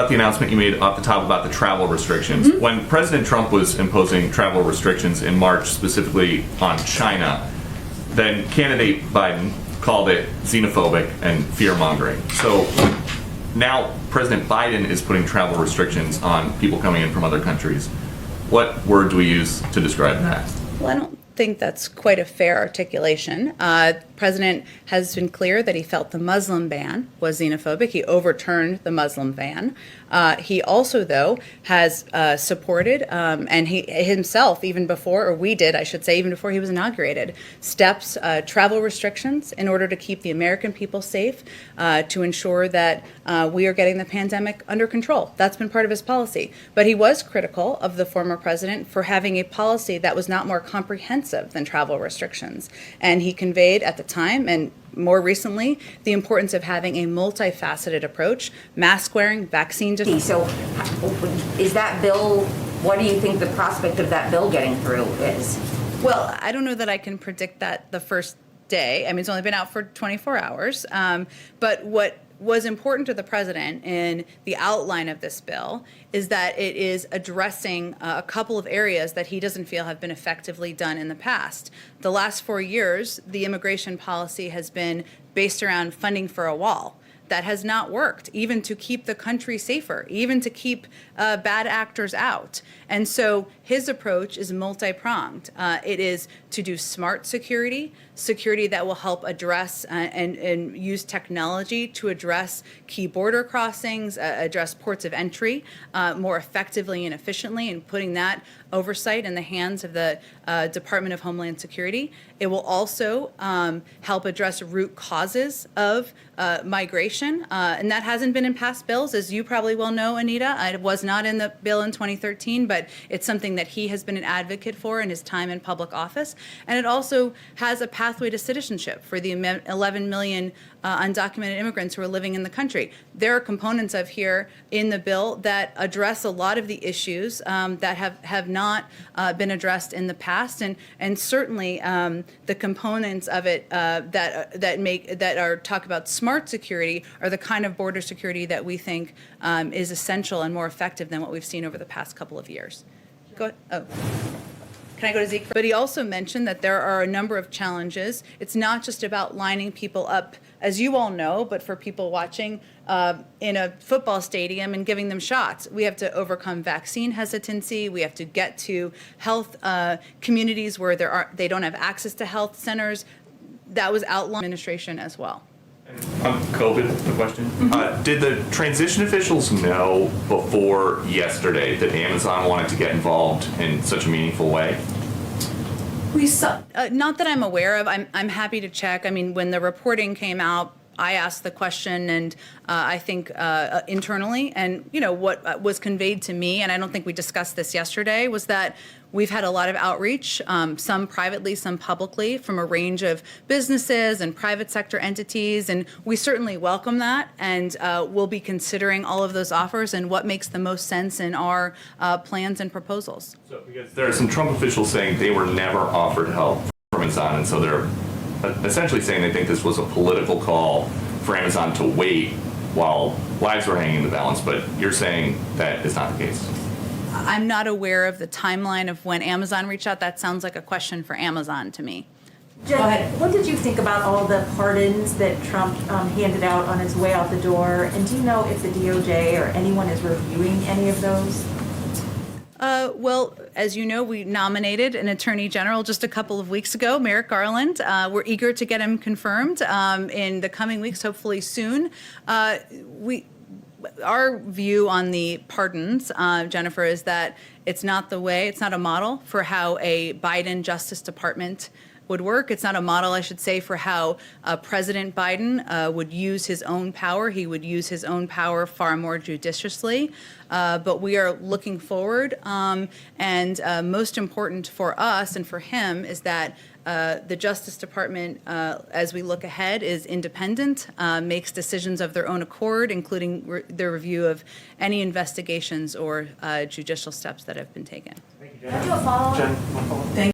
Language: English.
about the announcement you made off the top about the travel restrictions. Mm-hmm. When President Trump was imposing travel restrictions in March, specifically on China, then candidate Biden called it xenophobic and fear-mongering. So now President Biden is putting travel restrictions on people coming in from other countries. What word do we use to describe that? Well, I don't think that's quite a fair articulation. The president has been clear that he felt the Muslim ban was xenophobic. He overturned the Muslim ban. He also, though, has supported, and he himself, even before, or we did, I should say, even before he was inaugurated, steps, travel restrictions in order to keep the American people safe, to ensure that we are getting the pandemic under control. That's been part of his policy. But he was critical of the former president for having a policy that was not more comprehensive than travel restrictions. And he conveyed at the time, and more recently, the importance of having a multifaceted approach, mask wearing, vaccine. So is that bill, what do you think the prospect of that bill getting through is? Well, I don't know that I can predict that the first day. I mean, it's only been out for 24 hours. But what was important to the president in the outline of this bill is that it is addressing a couple of areas that he doesn't feel have been effectively done in the past. The last 4 years, the immigration policy has been based around funding for a wall. That has not worked, even to keep the country safer, even to keep bad actors out. And so his approach is multi-pronged. It is to do smart security, security that will help address and use technology to address key border crossings, address ports of entry more effectively and efficiently, and putting that oversight in the hands of the Department of Homeland Security. It will also help address root causes of migration, and that hasn't been in past bills, as you probably well know, Anita. It was not in the bill in 2013, but it's something that he has been an advocate for in his time in public office. And it also has a pathway to citizenship for the 11 million undocumented immigrants who are living in the country. There are components of here in the bill that address a lot of the issues that have not been addressed in the past, and certainly the components of it that are talk about smart security are the kind of border security that we think is essential and more effective than what we've seen over the past couple of years. Go ahead. Oh. Can I go to Zeke? But he also mentioned that there are a number of challenges. It's not just about lining people up, as you all know, but for people watching in a football stadium and giving them shots. We have to overcome vaccine hesitancy. We have to get to health communities where they don't have access to health centers. That was outlined in administration as well. On COVID, the question. Mm-hmm. Did the transition officials know before yesterday that Amazon wanted to get involved in such a meaningful way? We saw, not that I'm aware of. I'm happy to check. I mean, when the reporting came out, I asked the question, and I think internally, and what was conveyed to me, and I don't think we discussed this yesterday, was that we've had a lot of outreach, some privately, some publicly, from a range of businesses and private sector entities, and we certainly welcome that, and we'll be considering all of those offers and what makes the most sense in our plans and proposals. So, because there are some Trump officials saying they were never offered help from Amazon, and so they're essentially saying they think this was a political call for Amazon to wait while lives were hanging in the balance, but you're saying that is not the case. I'm not aware of the timeline of when Amazon reached out. That sounds like a question for Amazon to me. Jen, what did you think about all the pardons that Trump handed out on his way out the door? And do you know if the DOJ or anyone is reviewing any of those? Well, as you know, we nominated an attorney general just a couple of weeks ago, Merrick Garland. We're eager to get him confirmed in the coming weeks, hopefully soon. Our view on the pardons, Jennifer, is that it's not a model for how a Biden Justice Department would work. It's not a model, I should say, for how President Biden would use his own power. He would use his own power far more judiciously. But we are looking forward, and most important for us and for him is that the Justice Department, as we look ahead, is independent, makes decisions of their own accord, including their review of any investigations or judicial steps that have been taken. Thank you, Jen. I do a follow-up. Thank